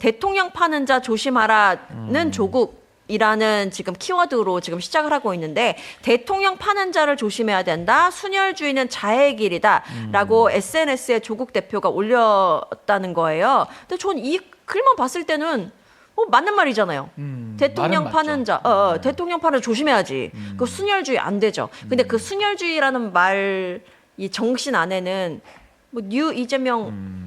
대통령 파는 자 조심하라는 조국이라는 지금 키워드로 지금 시작을 하고 있는데 대통령 파는 자를 조심해야 된다. 순혈주의는 자해의 길이다라고 SNS에 조국 대표가 올렸다는 거예요. 근데 전 이 글만 봤을 때는 맞는 말이잖아요. 대통령 파는 자, 대통령 파는 조심해야지. 그 순혈주의 안 되죠. 근데 그 순혈주의라는 말 이 정신 안에는 뭐 뉴 이재명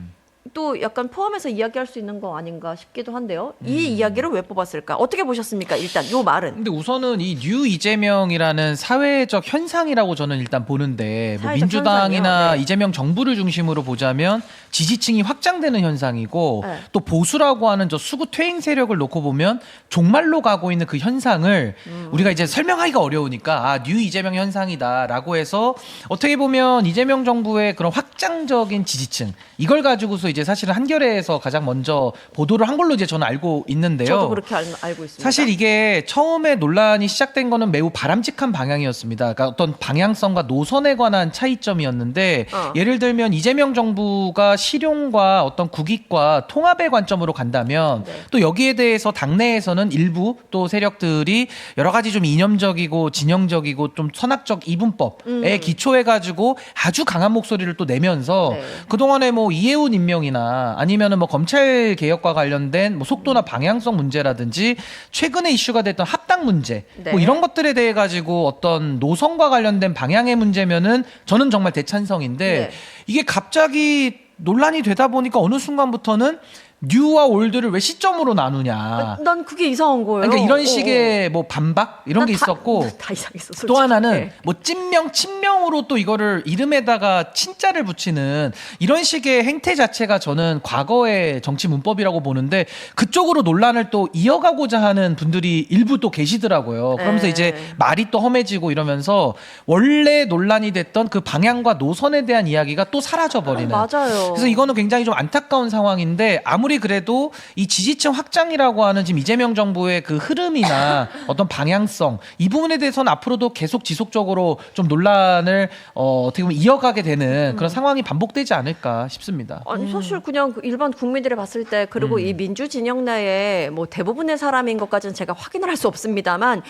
또 약간 포함해서 이야기할 수 있는 거 아닌가 싶기도 한데요. 이 이야기를 왜 뽑았을까? 어떻게 보셨습니까? 일단 요 말은. 근데 우선은 이 뉴 이재명이라는 사회적 현상이라고 저는 일단 보는데 뭐 민주당이나 현상이요? 네. 이재명 정부를 중심으로 보자면 지지층이 확장되는 현상이고 네. 또 보수라고 하는 저 수구 퇴행 세력을 놓고 보면 종말로 가고 있는 그 현상을 우리가 이제 설명하기가 어려우니까 뉴 이재명 현상이다라고 해서 어떻게 보면 이재명 정부의 그런 확장적인 지지층 이걸 가지고서 이제 사실은 한겨레에서 가장 먼저 보도를 한 걸로 이제 저는 알고 있는데요. 저도 그렇게 알고 있습니다. 사실 이게 처음에 논란이 시작된 거는 매우 바람직한 방향이었습니다. 그러니까 어떤 방향성과 노선에 관한 차이점이었는데 예를 들면 이재명 정부가 실용과 어떤 국익과 통합의 관점으로 간다면 또 여기에 대해서 당내에서는 일부 또 세력들이 여러 가지 좀 이념적이고 진영적이고 좀 선악적 이분법에 기초해가지고 아주 강한 목소리를 또 내면서 그동안에 뭐 이해운 임명이나 아니면은 뭐 검찰 개혁과 관련된 뭐 속도나 방향성 문제라든지 최근에 이슈가 됐던 합당 문제 뭐 이런 것들에 대해 가지고 어떤 노선과 관련된 방향의 문제면은 저는 정말 대찬성인데 이게 갑자기 논란이 되다 보니까 어느 순간부터는 뉴와 올드를 왜 시점으로 나누냐. 난 그게 이상한 거예요. 그러니까 이런 식의 뭐 반박 이런 게 있었고 다 이상했어. 솔직히. 또 하나는 뭐 찐명 친명으로 또 이거를 이름에다가 친자를 붙이는 이런 식의 행태 자체가 저는 과거의 정치 문법이라고 보는데 그쪽으로 논란을 또 이어가고자 하는 분들이 일부 또 계시더라고요. 그러면서 이제 말이 또 험해지고 이러면서 원래 논란이 됐던 그 방향과 노선에 대한 이야기가 또 사라져 버리는. 맞아요. 그래서 이거는 굉장히 좀 안타까운 상황인데 아무리 그래도 이 지지층 확장이라고 하는 지금 이재명 정부의 그 흐름이나 어떤 방향성 이 부분에 대해서는 앞으로도 계속 지속적으로 좀 논란을 어떻게 보면 이어가게 되는 그런 상황이 반복되지 않을까 싶습니다. 아니 사실 그냥 일반 국민들이 봤을 때 그리고 이 민주 진영 내에 뭐 대부분의 사람인 것까지는 제가 확인을 할 수 없습니다만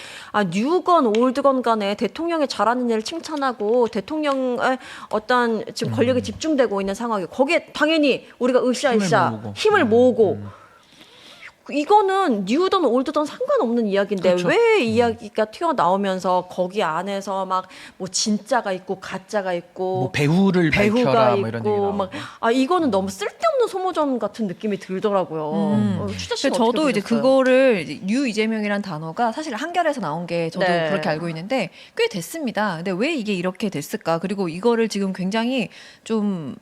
뉴건 올드건 간에 대통령이 잘하는 일을 칭찬하고 대통령의 어떤 지금 권력이 집중되고 있는 상황이 거기에 당연히 우리가 으쌰으쌰 힘을 모으고 이거는 뉴든 올드든 상관없는 이야기인데 그렇죠. 왜 이야기가 튀어나오면서 거기 안에서 막 뭐 진짜가 있고 가짜가 있고 뭐 배우를 배우가 밝혀라 있고 뭐 이런 얘기 막 이거는 너무 쓸데없는 소모전 같은 느낌이 들더라고요. 추자 씨는 저도 어떻게 이제 보셨어요? 그거를 이제 뉴 이재명이란 단어가 사실 한겨레에서 나온 게 저도 네. 그렇게 알고 있는데 꽤 됐습니다. 근데 왜 이게 이렇게 됐을까? 그리고 이거를 지금 굉장히 좀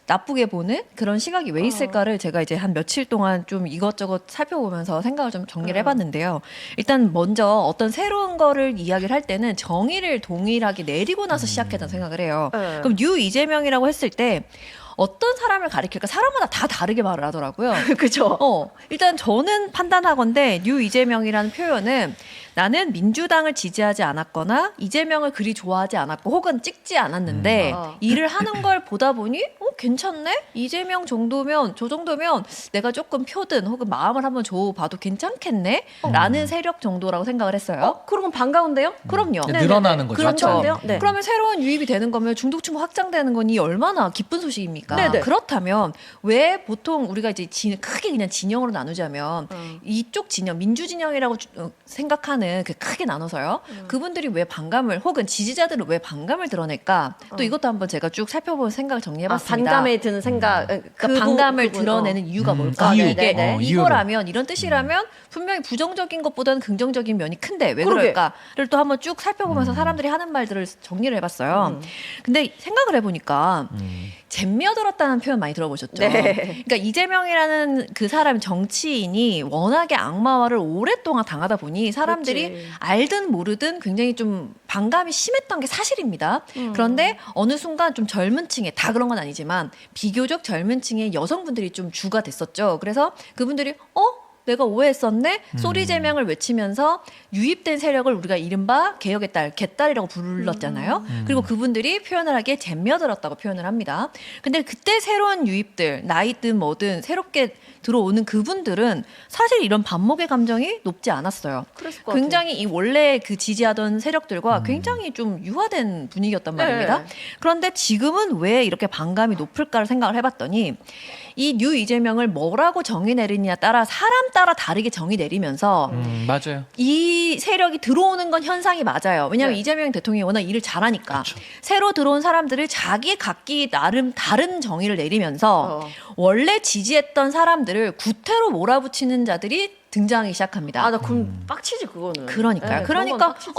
나쁘게 보는 그런 시각이 왜 있을까를 제가 이제 한 며칠 동안 좀 이것저것 살펴보면서 생각을 좀 정리를 해봤는데요. 일단 먼저 어떤 새로운 거를 이야기를 할 때는 정의를 동일하게 내리고 나서 시작했다는 생각을 해요. 그럼 뉴 이재명이라고 했을 때 어떤 사람을 가리킬까? 사람마다 다 다르게 말을 하더라고요. 그죠. 일단 저는 판단하건대 뉴 이재명이라는 표현은 나는 민주당을 지지하지 않았거나 이재명을 그리 좋아하지 않았고 혹은 찍지 않았는데 일을 하는 걸 보다 보니 괜찮네? 이재명 정도면 저 정도면 내가 조금 표든 혹은 마음을 한번 줘봐도 괜찮겠네? 라는 세력 정도라고 생각을 했어요. 그럼 반가운데요? 그럼요. 늘어나는 거죠. 그렇죠. 반가운데요? 네. 그러면 새로운 유입이 되는 거면 중도층 확장되는 거니 얼마나 기쁜 소식입니까? 네네. 그렇다면 왜 보통 우리가 이제 크게 그냥 진영으로 나누자면 이쪽 진영, 민주 진영이라고 생각하는 그 크게 나눠서요. 그분들이 왜 반감을 혹은 지지자들은 왜 반감을 드러낼까? 또 이것도 한번 제가 쭉 살펴본 생각을 정리해봤습니다. 반감에 드는 생각. 그러니까 반감을 드러내는 이유가 뭘까? 이유. 이게 이유로. 이거라면 이런 뜻이라면 분명히 부정적인 것보다는 긍정적인 면이 큰데 왜 그러게. 그럴까를 또 한번 쭉 살펴보면서 사람들이 하는 말들을 정리를 해봤어요. 근데 생각을 해보니까 잼며들었다는 표현 많이 들어보셨죠? 네. 그러니까 이재명이라는 그 사람 정치인이 워낙에 악마화를 오랫동안 당하다 보니 사람들이 그렇지. 알든 모르든 굉장히 좀 반감이 심했던 게 사실입니다. 그런데 어느 순간 좀 젊은 층에 다 그런 건 아니지만 비교적 젊은 층의 여성분들이 좀 주가 됐었죠. 그래서 그분들이 내가 오해했었네? 소리 제명을 외치면서 유입된 세력을 우리가 이른바 개혁의 딸, 개딸이라고 불렀잖아요. 그리고 그분들이 표현을 하기에 잼며들었다고 표현을 합니다. 근데 그때 새로운 유입들, 나이든 뭐든 새롭게 들어오는 그분들은 사실 이런 반목의 감정이 높지 않았어요. 그랬을 것 같아요. 굉장히 이 원래 그 지지하던 세력들과 굉장히 좀 유화된 분위기였단 말입니다. 네. 그런데 지금은 왜 이렇게 반감이 높을까를 생각을 해봤더니 이 뉴 이재명을 뭐라고 정의 내리느냐에 따라 사람 따라 다르게 정의 내리면서 맞아요. 이 세력이 들어오는 건 현상이 맞아요. 왜냐하면 네. 이재명 대통령이 워낙 일을 잘하니까 그렇죠. 새로 들어온 사람들을 자기 각기 나름 다른 정의를 내리면서 원래 지지했던 사람들을 구태로 몰아붙이는 자들이 등장하기 시작합니다. 아, 나 그럼 빡치지 그거는. 그러니까요. 네, 그런 건 그러니까 빡치지.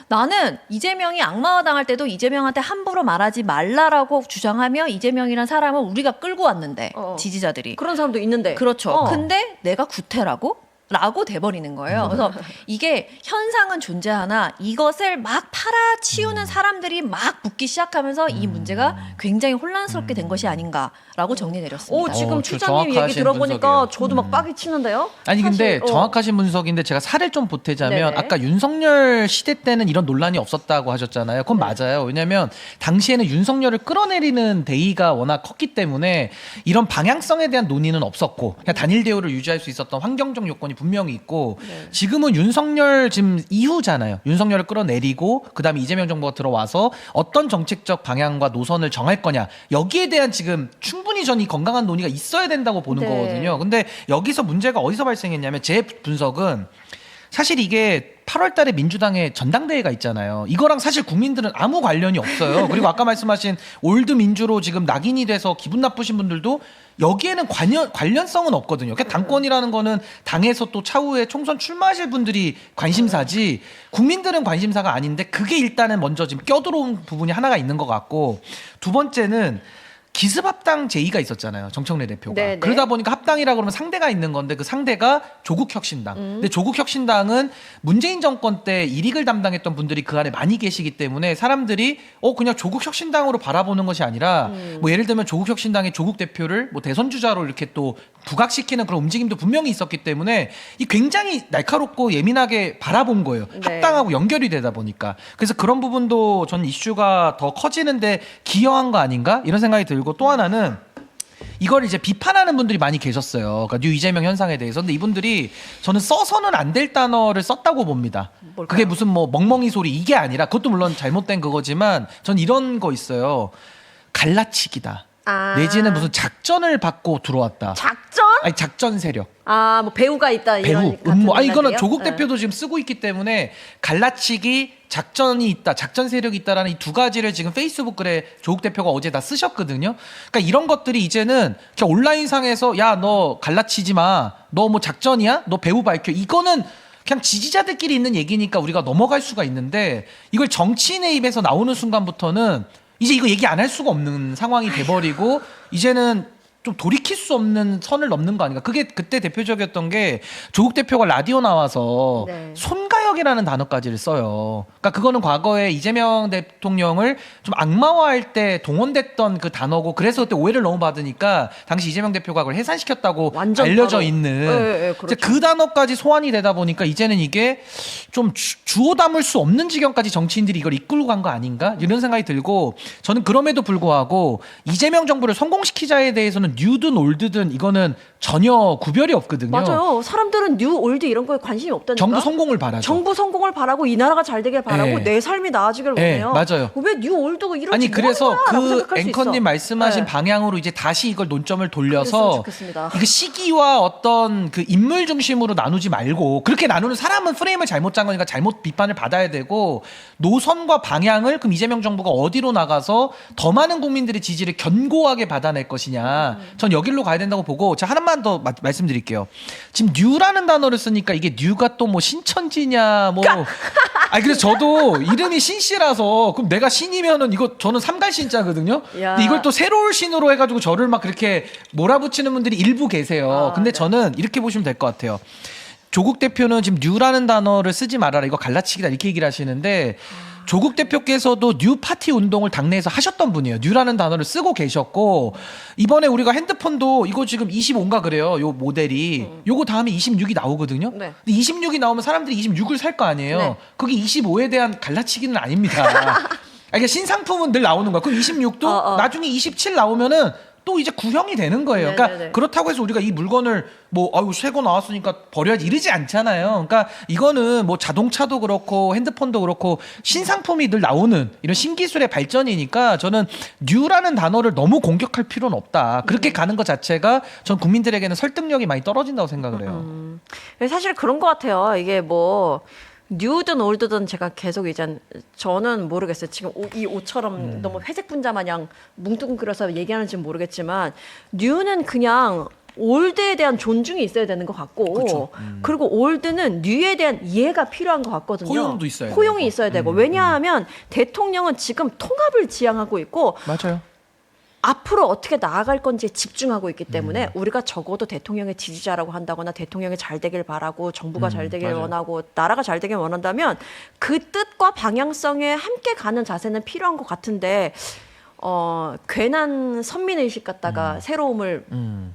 나는 이재명이 악마화 당할 때도 이재명한테 함부로 말하지 말라라고 주장하며 이재명이란 사람을 우리가 끌고 왔는데 지지자들이 그런 사람도 있는데. 그렇죠. 근데 내가 구태라고? 라고 돼버리는 거예요. 그래서 이게 현상은 존재하나 이것을 막 팔아치우는 사람들이 막 붙기 시작하면서 이 문제가 굉장히 혼란스럽게 된 것이 아닌가라고 정리 내렸습니다. 지금 저 추장님 얘기 정확하신 들어보니까 분석이에요. 저도 막 빡이 치는데요. 아니 근데 사실, 정확하신 분석인데 제가 살을 좀 보태자면 네네. 아까 윤석열 시대 때는 이런 논란이 없었다고 하셨잖아요. 그건 맞아요. 왜냐하면 당시에는 윤석열을 끌어내리는 대의가 워낙 컸기 때문에 이런 방향성에 대한 논의는 없었고 그냥 단일 대우를 유지할 수 있었던 환경적 요건이 분명히 있고 지금은 윤석열 지금 이후잖아요. 윤석열을 끌어내리고 그다음에 이재명 정부가 들어와서 어떤 정책적 방향과 노선을 정할 거냐 여기에 대한 지금 충분히 전 이 건강한 논의가 있어야 된다고 보는 네. 거거든요. 근데 여기서 문제가 어디서 발생했냐면 제 분석은 사실 이게 8월 달에 민주당의 전당대회가 있잖아요. 이거랑 사실 국민들은 아무 관련이 없어요. 그리고 아까 말씀하신 올드 민주로 지금 낙인이 돼서 기분 나쁘신 분들도 여기에는 관련성은 없거든요. 그러니까 당권이라는 거는 당에서 또 차후에 총선 출마하실 분들이 관심사지 국민들은 관심사가 아닌데 그게 일단은 먼저 지금 껴들어온 부분이 하나가 있는 것 같고 두 번째는 기습합당 제의가 있었잖아요. 정청래 대표가. 네네. 그러다 보니까 합당이라 그러면 상대가 있는 건데 그 상대가 조국혁신당. 근데 조국혁신당은 문재인 정권 때 일익을 담당했던 분들이 그 안에 많이 계시기 때문에 사람들이 그냥 조국혁신당으로 바라보는 것이 아니라 뭐 예를 들면 조국혁신당의 조국 대표를 뭐 대선 주자로 이렇게 또 부각시키는 그런 움직임도 분명히 있었기 때문에 이 굉장히 날카롭고 예민하게 바라본 거예요. 네. 합당하고 연결이 되다 보니까. 그래서 그런 부분도 전 이슈가 더 커지는데 기여한 거 아닌가 이런 생각이 들고 또 하나는 이걸 이제 비판하는 분들이 많이 계셨어요. 그러니까 뉴 이재명 현상에 대해서. 근데 이분들이 저는 써서는 안 될 단어를 썼다고 봅니다. 뭘까요? 그게 무슨 뭐 멍멍이 소리 이게 아니라 그것도 물론 잘못된 그거지만 전 이런 거 있어요. 갈라치기다. 내지는 무슨 작전을 받고 들어왔다. 작전? 아니 작전 세력. 뭐 배우가 있다 배후, 이런 같은 음모. 이거는 맥락이에요? 조국 네. 대표도 지금 쓰고 있기 때문에 갈라치기, 작전이 있다, 작전 세력이 있다라는 이 두 가지를 지금 페이스북 글에 조국 대표가 어제 다 쓰셨거든요. 그러니까 이런 것들이 이제는 그냥 온라인상에서 야, 너 갈라치지 마. 너 뭐 작전이야? 너 배후 밝혀. 이거는 그냥 지지자들끼리 있는 얘기니까 우리가 넘어갈 수가 있는데 이걸 정치인의 입에서 나오는 순간부터는 이제 이거 얘기 안 할 수가 없는 상황이 돼버리고 이제는 좀 돌이킬 수 없는 선을 넘는 거 아닌가. 그게 그때 대표적이었던 게 조국 대표가 라디오 나와서 네. 손가역이라는 단어까지를 써요. 그러니까 그거는 과거에 이재명 대통령을 좀 악마화할 때 동원됐던 그 단어고 그래서 그때 오해를 너무 받으니까 당시 이재명 대표가 그걸 해산시켰다고 완전 알려져 바로. 있는 네, 이제 그렇죠. 그 단어까지 소환이 되다 보니까 이제는 이게 좀 주워 담을 수 없는 지경까지 정치인들이 이걸 이끌고 간 거 아닌가 이런 생각이 들고 저는 그럼에도 불구하고 이재명 정부를 성공시키자에 대해서는 뉴든 올드든 이거는 전혀 구별이 없거든요. 맞아요. 사람들은 뉴 올드 이런 거에 관심이 없다니까. 정부 성공을 바라죠. 정부 성공을 바라고 이 나라가 잘 되길 바라고 네. 내 삶이 나아지길 네, 원해요. 맞아요. 왜 뉴 올드가 이런지 아니 그래서 뭐하냐라고 그 생각할 수 앵커님 있어. 말씀하신 네. 방향으로 이제 다시 이걸 논점을 그랬으면 돌려서 좋겠습니다. 이게 시기와 어떤 그 인물 중심으로 나누지 말고 그렇게 나누는 사람은 프레임을 잘못 짠 거니까 잘못 비판을 받아야 되고 노선과 방향을 그럼 이재명 정부가 어디로 나가서 더 많은 국민들의 지지를 견고하게 받아낼 것이냐 전 여길로 가야 된다고 보고 자 하나만 더 말씀드릴게요. 지금 뉴라는 단어를 쓰니까 이게 뉴가 또 뭐 신천지냐 뭐 아니 그래서 저도 이름이 신씨라서 그럼 내가 신이면은 이거 저는 삼갈신자거든요. 야. 근데 이걸 또 새로운 신으로 해가지고 저를 막 그렇게 몰아붙이는 분들이 일부 계세요. 근데 네. 저는 이렇게 보시면 될 것 같아요. 조국 대표는 지금 뉴라는 단어를 쓰지 말아라 이거 갈라치기다 이렇게 얘기를 하시는데 조국 대표께서도 뉴 파티 운동을 당내에서 하셨던 분이에요. 뉴라는 단어를 쓰고 계셨고 이번에 우리가 핸드폰도 이거 지금 25인가 그래요. 요 모델이 요거 다음에 26이 나오거든요. 네. 근데 26이 나오면 사람들이 26을 살 거 아니에요. 네. 그게 25에 대한 갈라치기는 아닙니다. 그러니까 신상품은 늘 나오는 거야. 그럼 26도 나중에 27 나오면은 또 이제 구형이 되는 거예요. 그러니까 네네네. 그렇다고 해서 우리가 이 물건을 뭐 아유 새거 나왔으니까 버려야지 이러지 않잖아요. 그러니까 이거는 뭐 자동차도 그렇고 핸드폰도 그렇고 신상품이 늘 나오는 이런 신기술의 발전이니까 저는 뉴라는 단어를 너무 공격할 필요는 없다. 그렇게 가는 것 자체가 전 국민들에게는 설득력이 많이 떨어진다고 생각을 해요. 사실 그런 것 같아요. 이게 뭐 뉴든 올드든 제가 계속 이제 저는 모르겠어요. 지금 이 옷처럼 너무 회색 분자 마냥 뭉뚱그려서 얘기하는지 모르겠지만 뉴는 그냥 올드에 대한 존중이 있어야 되는 것 같고 그쵸. 그리고 올드는 뉴에 대한 이해가 필요한 것 같거든요. 포용도 있어야 포용이 되고. 있어야 되고 왜냐하면 대통령은 지금 통합을 지향하고 있고 맞아요. 앞으로 어떻게 나아갈 건지에 집중하고 있기 때문에 우리가 적어도 대통령의 지지자라고 한다거나 대통령이 잘 되길 바라고 정부가 잘 되길 맞아요. 원하고 나라가 잘 되길 원한다면 그 뜻과 방향성에 함께 가는 자세는 필요한 것 같은데 괜한 선민의식 갖다가 새로움을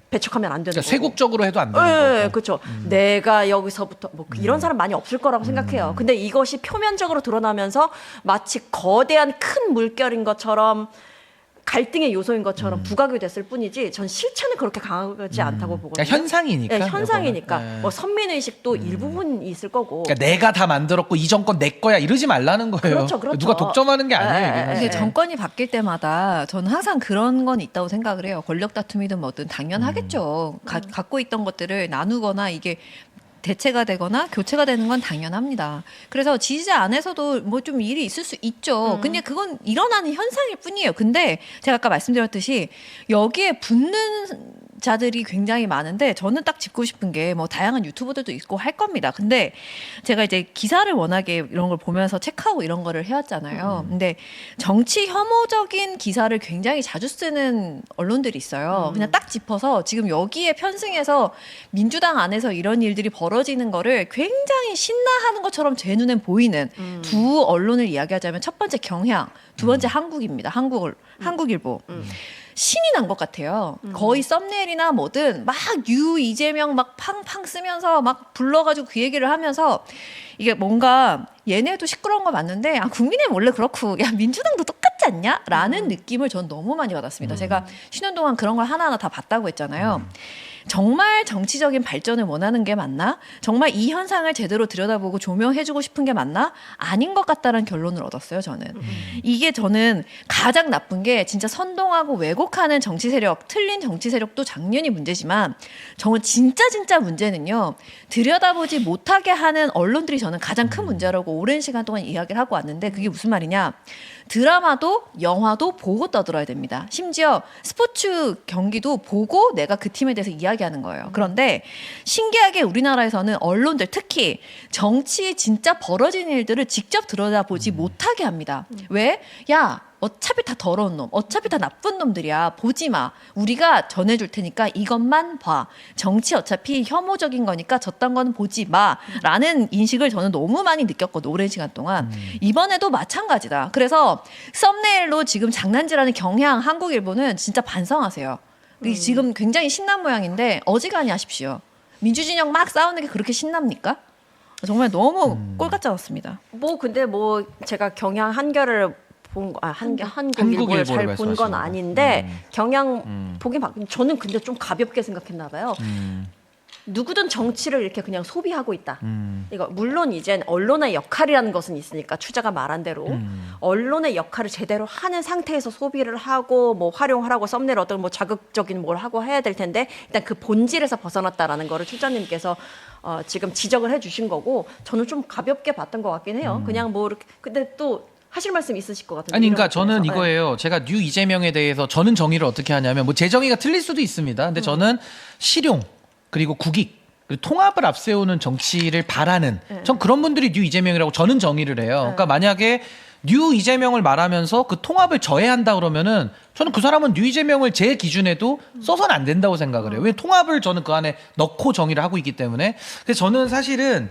배척하면 안 되는 그러니까 거고. 세국적으로 해도 안 되는 네, 거고. 그렇죠. 내가 여기서부터 뭐 이런 사람 많이 없을 거라고 생각해요. 근데 이것이 표면적으로 드러나면서 마치 거대한 큰 물결인 것처럼 갈등의 요소인 것처럼 부각이 됐을 뿐이지 전 실체는 그렇게 강하지 않다고 보거든요. 그러니까 현상이니까. 네, 현상이니까. 이거는. 네. 뭐 선민의식도 일부분 있을 거고. 그러니까 내가 다 만들었고 이 정권 내 거야 이러지 말라는 거예요. 그렇죠, 그렇죠. 누가 독점하는 게 아니에요. 네, 이게 네, 사실. 근데 정권이 바뀔 때마다 저는 항상 그런 건 있다고 생각을 해요. 권력 다툼이든 뭐든 당연하겠죠. 갖고 있던 것들을 나누거나 이게 대체가 되거나 교체가 되는 건 당연합니다. 그래서 지지자 안에서도 뭐 좀 일이 있을 수 있죠. 근데 그건 일어나는 현상일 뿐이에요. 근데 제가 아까 말씀드렸듯이 여기에 붙는 자들이 굉장히 많은데 저는 딱 짚고 싶은 게 뭐 다양한 유튜버들도 있고 할 겁니다. 근데 제가 이제 기사를 워낙에 이런 걸 보면서 체크하고 이런 거를 해왔잖아요. 근데 정치 혐오적인 기사를 굉장히 자주 쓰는 언론들이 있어요. 그냥 딱 짚어서 지금 여기에 편승해서 민주당 안에서 이런 일들이 벌어지는 거를 굉장히 신나하는 것처럼 제 눈엔 보이는 두 언론을 이야기하자면 첫 번째 경향, 두 번째 한국입니다. 한국일보. 신이 난 것 같아요. 거의 썸네일이나 뭐든 막 이재명 막 팡팡 쓰면서 막 불러가지고 그 얘기를 하면서 이게 뭔가 얘네도 시끄러운 거 맞는데 국민의힘 원래 그렇고 야 민주당도 똑같지 않냐? 라는 느낌을 전 너무 많이 받았습니다. 제가 쉬는 동안 그런 걸 하나하나 다 봤다고 했잖아요. 정말 정치적인 발전을 원하는 게 맞나? 정말 이 현상을 제대로 들여다보고 조명해주고 싶은 게 맞나? 아닌 것 같다라는 결론을 얻었어요, 저는. 이게 저는 가장 나쁜 게 진짜 선동하고 왜곡하는 정치 세력, 틀린 정치 세력도 당연히 문제지만 저는 진짜 문제는요. 들여다보지 못하게 하는 언론들이 저는 가장 큰 문제라고 오랜 시간 동안 이야기를 하고 왔는데 그게 무슨 말이냐? 드라마도 영화도 보고 떠들어야 됩니다. 심지어 스포츠 경기도 보고 내가 그 팀에 대해서 이야기하는 거예요. 그런데 신기하게 우리나라에서는 언론들 특히 정치에 진짜 벌어지는 일들을 직접 들여다보지 못하게 합니다. 왜? 야 어차피 다 더러운 놈, 어차피 다 나쁜 놈들이야. 보지 마. 우리가 전해줄 테니까 이것만 봐. 정치 어차피 혐오적인 거니까 저딴 거는 보지 마. 라는 인식을 저는 너무 많이 느꼈거든요. 오랜 시간 동안. 이번에도 마찬가지다. 그래서 썸네일로 지금 장난질하는 경향 한국일보는 진짜 반성하세요. 지금 굉장히 신난 모양인데 어지간히 하십시오. 민주진영 막 싸우는 게 그렇게 신납니까? 정말 너무 꼴같지 않았습니다. 뭐 근데 뭐 제가 경향 한겨를 한국일보를 잘 본 건 말씀하시는 거. 아닌데 경향 보긴 저는 근데 좀 가볍게 생각했나 봐요. 누구든 정치를 이렇게 그냥 소비하고 있다. 이거 물론 이젠 언론의 역할이라는 것은 있으니까 추자가 말한 대로 언론의 역할을 제대로 하는 상태에서 소비를 하고 뭐 활용하라고 썸네일 어떤 뭐 자극적인 뭘 하고 해야 될 텐데 일단 그 본질에서 벗어났다라는 거를 추자님께서 지금 지적을 해주신 거고 저는 좀 가볍게 봤던 것 같긴 해요. 그냥 뭐 이렇게 근데 또 하실 말씀 있으실 것 같은데. 아니 그러니까 저는 네. 이거예요. 제가 뉴 이재명에 대해서 저는 정의를 어떻게 하냐면 뭐 제 정의가 틀릴 수도 있습니다. 근데 저는 실용 그리고 국익 그리고 통합을 앞세우는 정치를 바라는 전 그런 분들이 뉴 이재명이라고 저는 정의를 해요. 그러니까 만약에 뉴 이재명을 말하면서 그 통합을 저해한다 그러면은 저는 그 사람은 뉴 이재명을 제 기준에도 써서는 안 된다고 생각을 해요. 왜 통합을 저는 그 안에 넣고 정의를 하고 있기 때문에. 근데 저는 사실은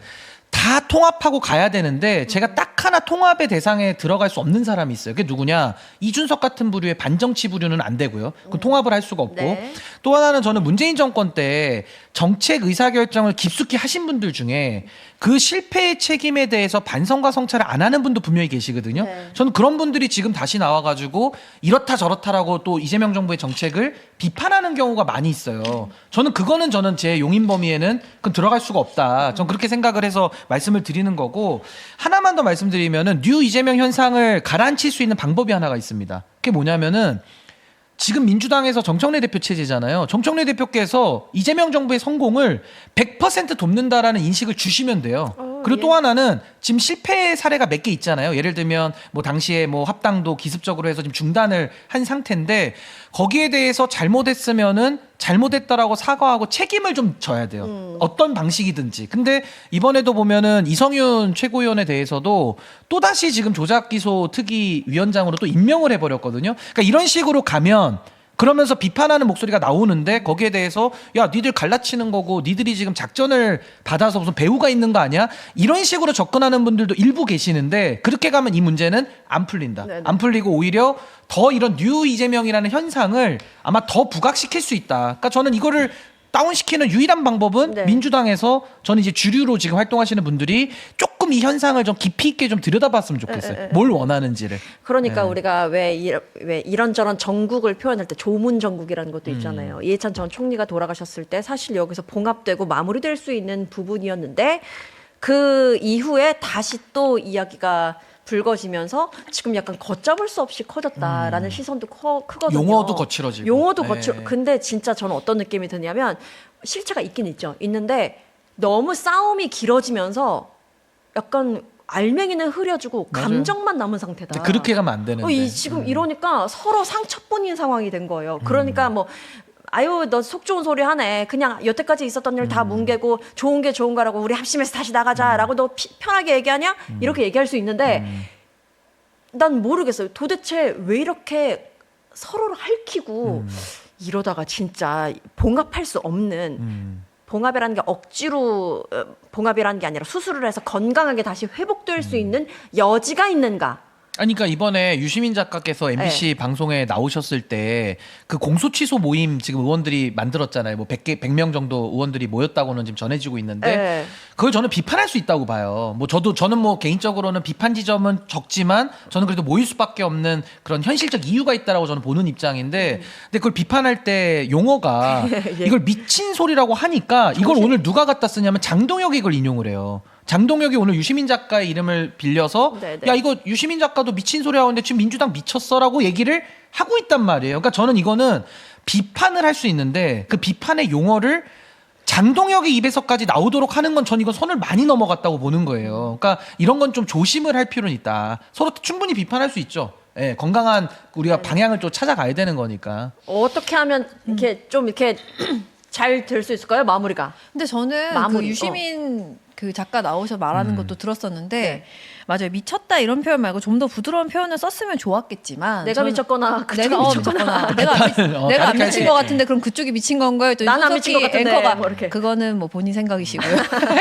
다 통합하고 가야 되는데 제가 딱 하나 통합의 대상에 들어갈 수 없는 사람이 있어요. 그게 누구냐? 이준석 같은 부류의 반정치 부류는 안 되고요. 그 통합을 할 수가 없고 네. 또 하나는 저는 문재인 정권 때 정책 의사결정을 깊숙이 하신 분들 중에 그 실패의 책임에 대해서 반성과 성찰을 안 하는 분도 분명히 계시거든요. 네. 저는 그런 분들이 지금 다시 나와가지고 이렇다 저렇다라고 또 이재명 정부의 정책을 비판하는 경우가 많이 있어요. 저는 저는 제 용인 범위에는 그건 들어갈 수가 없다. 전 그렇게 생각을 해서 말씀을 드리는 거고 하나만 더 말씀드리면은 뉴 이재명 현상을 가라앉힐 수 있는 방법이 하나가 있습니다. 그게 뭐냐면은 지금 민주당에서 정청래 대표 체제잖아요. 정청래 대표께서 이재명 정부의 성공을 100% 돕는다라는 인식을 주시면 돼요. 그리고 또 하나는 지금 실패 사례가 몇 개 있잖아요. 예를 들면 뭐 당시에 뭐 합당도 기습적으로 해서 지금 중단을 한 상태인데 거기에 대해서 잘못했으면은 잘못했다라고 사과하고 책임을 좀 져야 돼요. 어떤 방식이든지. 근데 이번에도 보면은 이성윤 최고위원에 대해서도 또다시 지금 조작기소 특위위원장으로 또 임명을 해버렸거든요. 그러니까 이런 식으로 가면 그러면서 비판하는 목소리가 나오는데 거기에 대해서 야 니들 갈라치는 거고 니들이 지금 작전을 받아서 무슨 배우가 있는 거 아니야? 이런 식으로 접근하는 분들도 일부 계시는데 그렇게 가면 이 문제는 안 풀린다. 네네. 안 풀리고 오히려 더 이런 뉴 이재명이라는 현상을 아마 더 부각시킬 수 있다. 그러니까 저는 이거를 다운시키는 유일한 방법은 네. 민주당에서 저는 이제 주류로 지금 활동하시는 분들이 조금 이 현상을 좀 깊이 있게 좀 들여다봤으면 좋겠어요. 뭘 원하는지를. 그러니까 네. 우리가 왜 이런저런 정국을 표현할 때 조문 정국이라는 것도 있잖아요. 이해찬 전 총리가 돌아가셨을 때 사실 여기서 봉합되고 마무리될 수 있는 부분이었는데 그 이후에 다시 또 이야기가 불거지면서 지금 약간 걷잡을 수 없이 커졌다라는 시선도 크거든요. 용어도 거칠어지고. 용어도 네. 근데 진짜 저는 어떤 느낌이 드냐면 실체가 있긴 있죠. 있는데 너무 싸움이 길어지면서 약간 알맹이는 흐려지고 맞아요. 감정만 남은 상태다. 그렇게 가면 안 되는데. 지금 이러니까 서로 상처뿐인 상황이 된 거예요. 그러니까 뭐 아유 너 속 좋은 소리 하네. 그냥 여태까지 있었던 일 다 뭉개고 좋은 게 좋은 거라고 우리 합심해서 다시 나가자라고 너 편하게 얘기하냐? 이렇게 얘기할 수 있는데 난 모르겠어요. 도대체 왜 이렇게 서로를 핥히고 이러다가 진짜 봉합할 수 없는 봉합이라는 게 억지로 봉합이라는 게 아니라 수술을 해서 건강하게 다시 회복될 수 있는 여지가 있는가? 아니, 그러니까 이번에 유시민 작가께서 MBC 방송에 나오셨을 때 그 공소 취소 모임 지금 의원들이 만들었잖아요. 뭐 100명 정도 의원들이 모였다고는 지금 전해지고 있는데 네. 그걸 저는 비판할 수 있다고 봐요. 뭐 저는 뭐 개인적으로는 비판 지점은 적지만 저는 그래도 모일 수밖에 없는 그런 현실적 이유가 있다라고 저는 보는 입장인데 근데 그걸 비판할 때 용어가 이걸 미친 소리라고 하니까 이걸 오늘 누가 갖다 쓰냐면 장동혁이 이걸 인용을 해요. 장동혁이 오늘 유시민 작가의 이름을 빌려서 네네. 야 이거 유시민 작가도 미친 소리 하는데 지금 민주당 미쳤어라고 얘기를 하고 있단 말이에요. 그러니까 저는 이거는 비판을 할 수 있는데 그 비판의 용어를 장동혁의 입에서까지 나오도록 하는 건 전 이건 선을 많이 넘어갔다고 보는 거예요. 그러니까 이런 건 좀 조심을 할 필요는 있다. 서로 충분히 비판할 수 있죠. 예, 건강한 우리가 방향을 또 찾아가야 되는 거니까. 어떻게 하면 이렇게 좀 이렇게 잘 될 수 있을까요? 마무리가. 근데 저는 마무리, 그 유시민 그 작가 나오셔 말하는 것도 들었었는데 맞아요. 미쳤다 이런 표현 말고 좀 더 부드러운 표현을 썼으면 좋았겠지만 내가 저는- 미쳤거나 그쪽이 내가 미쳤거나. 내가 내가 안 다르게 미친 할게. 것 같은데 그럼 그쪽이 미친 건가요? 난안 미친 것 같은데, 앵커가 뭐 이렇게. 그거는 뭐 본인 생각이시고요.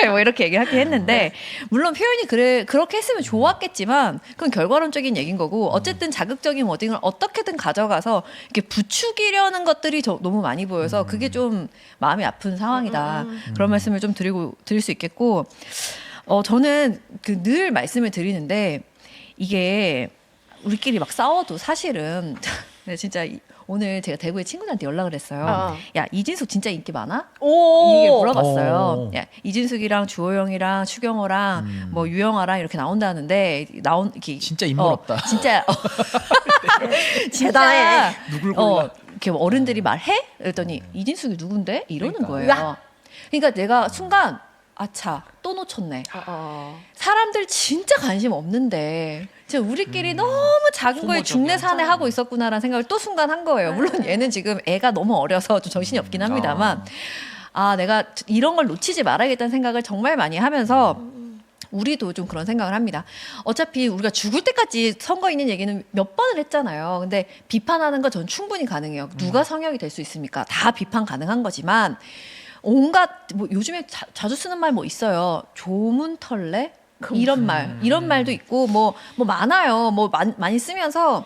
뭐 이렇게 얘기하긴 했는데 물론 표현이 그렇게 했으면 좋았겠지만 그건 결과론적인 얘기인 거고 어쨌든 자극적인 워딩을 어떻게든 가져가서 이렇게 부추기려는 것들이 너무 많이 보여서 그게 좀 마음이 아픈 상황이다. 그런 말씀을 좀 드릴 수 있겠고 저는 그 늘 말씀을 드리는데 이게 우리끼리 막 싸워도 사실은 진짜 오늘 제가 대구에 친구들한테 연락을 했어요. 야 이진숙 진짜 인기 많아? 이게 물어봤어요. 오. 야, 이진숙이랑 주호영이랑 추경호랑 뭐 유영아랑 이렇게 나온다는데 이렇게 진짜 인물 없다. 대단해. 누굴 골라? 이렇게 어른들이 말해? 그랬더니 이진숙이 누군데? 이러는 그러니까. 거예요. 그러니까 내가 순간 아차 또 놓쳤네. 사람들 진짜 관심 없는데 진짜 우리끼리 너무 작은 거에 소모적이야. 중내산해 하고 있었구나라는 생각을 또 순간 한 거예요. 물론 얘는 지금 애가 너무 어려서 좀 정신이 없긴 합니다만 내가 이런 걸 놓치지 말아야겠다는 생각을 정말 많이 하면서 우리도 좀 그런 생각을 합니다. 어차피 우리가 죽을 때까지 선거 있는 얘기는 몇 번을 했잖아요. 근데 비판하는 건 전 충분히 가능해요. 누가 성역이 될 수 있습니까? 다 비판 가능한 거지만 온갖 뭐 요즘에 자주 쓰는 말 뭐 있어요. 조문털레 이런 말도 있고 뭐 많아요. 뭐 많이 쓰면서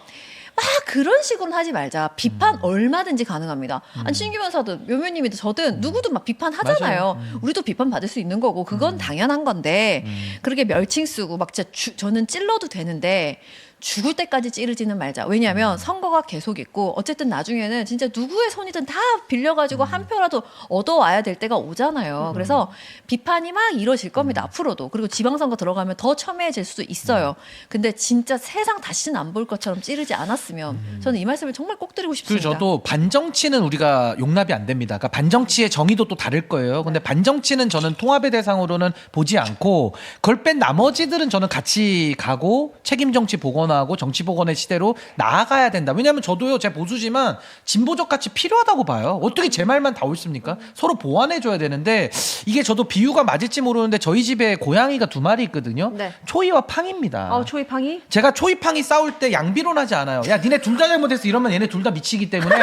막 그런 식으로는 하지 말자. 비판 얼마든지 가능합니다. 아니 신규 변호사든 묘묘님이든 저든 누구도 막 비판하잖아요. 우리도 비판 받을 수 있는 거고 그건 당연한 건데 그렇게 멸칭 쓰고 막 진짜 저는 찔러도 되는데 죽을 때까지 찌르지는 말자. 왜냐하면 선거가 계속 있고 어쨌든 나중에는 진짜 누구의 손이든 다 빌려가지고 한 표라도 얻어와야 될 때가 오잖아요. 그래서 비판이 막 이루어질 겁니다. 앞으로도. 그리고 지방선거 들어가면 더 첨예해질 수도 있어요. 근데 진짜 세상 다시는 안 볼 것처럼 찌르지 않았으면 저는 이 말씀을 정말 꼭 드리고 싶습니다. 그리고 저도 반정치는 우리가 용납이 안 됩니다. 그러니까 반정치의 정의도 또 다를 거예요. 근데 반정치는 저는 통합의 대상으로는 보지 않고 그걸 뺀 나머지들은 저는 같이 가고 책임 정치 복원하고 정치 복원의 시대로 나아가야 된다. 왜냐하면 저도요, 제 보수지만 진보적 가치 필요하다고 봐요. 어떻게 제 말만 다 옳습니까? 서로 보완해줘야 되는데 이게 저도 비유가 맞을지 모르는데 저희 집에 고양이가 2마리 있거든요. 네. 초이와 팡입니다. 초이팡이? 제가 초이팡이 싸울 때 양비론하지 않아요. 야, 니네 둘 다 잘못했어. 이러면 얘네 둘 다 미치기 때문에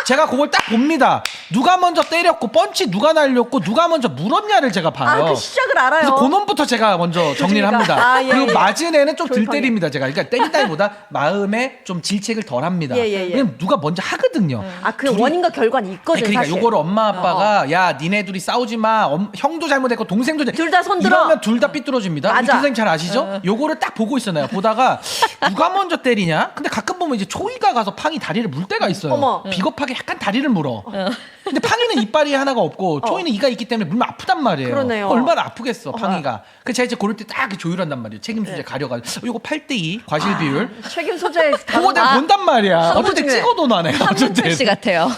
제가 그걸 딱 봅니다. 누가 먼저 때렸고 펀치 누가 날렸고 누가 먼저 물었냐를 제가 봐요. 그 시작을 알아요. 그래서 그놈부터 제가 먼저 정리를 합니다. 그리고 맞은 애는 좀 덜 조이팡이. 때립니다. 제가 그러니까 때린다기보다 마음에 좀 질책을 덜 합니다. 왜냐면 누가 먼저 하거든요. 그 원인과 결과는 있거든. 그러니까 사실. 요거를 엄마 아빠가 야 니네 둘이 싸우지 마. 형도 잘못했고 동생도 둘다 손들어. 이러면 둘 다 삐뚤어집니다. 맞아. 우리 선생님 잘 아시죠? 요거를 딱 보고 있었나요? 보다가 누가 먼저 때리냐? 근데 가끔 보면 이제 초이가 가서 팡이 다리를 물 때가 있어요. 어머. 비겁하게 약간 다리를 물어. 근데 팡이는 이빨이 하나가 없고 초이는 이가 있기 때문에 물면 아프단 말이에요. 그러네요. 얼마나 아프겠어 팡이가. 그래서 제가 이제 고를 때 딱 조율한단 말이에요. 책임 소재 가려가지고 요거 8대2 과실 비율. 책임 소재. 그거 내가 본단 말이야. 어쩔 때 중에. 찍어도 나네. 한문철 씨 같아요.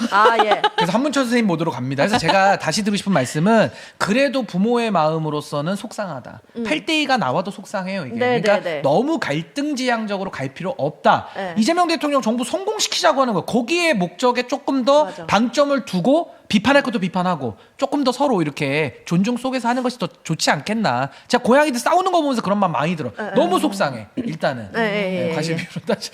예. 그래서 한문철 선생님 모드로 갑니다. 그래서 제가 다시 드리고 싶은 말씀은 그래도 부모의 마음으로서는 속상하다. 8대2가 나와도 속상해요. 이게. 네, 그러니까 네, 네. 너무 갈등지향적으로 갈 필요 없다. 네. 이재명 대통령 정부 성공시키자고 하는 거예요. 거기에 목적에 조금 더 맞아. 방점을 두고 비판할 것도 비판하고 조금 더 서로 이렇게 존중 속에서 하는 것이 더 좋지 않겠나. 제가 고양이들 싸우는 거 보면서 그런 마음 많이 들어. 너무 속상해. 일단은. 과실 비율은 다시.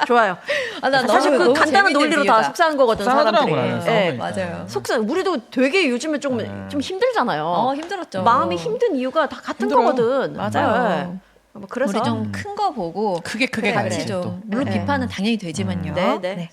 좋아요. 나 사실 그 너무 간단한 재밌는 논리로 다 비유다. 속상한 거거든, 속상하더라고, 사람들이. 나는 싸우면 예. 일단. 맞아요. 속상. 우리도 되게 요즘에 좀 힘들잖아요. 힘들었죠. 마음이 힘든 이유가 다 같은 힘들어요. 거거든. 맞아요. 뭐 그래서 우리 좀 큰 거 보고 크게 같이 가야지, 좀 또. 물론 비판은 당연히 되지만요. 네.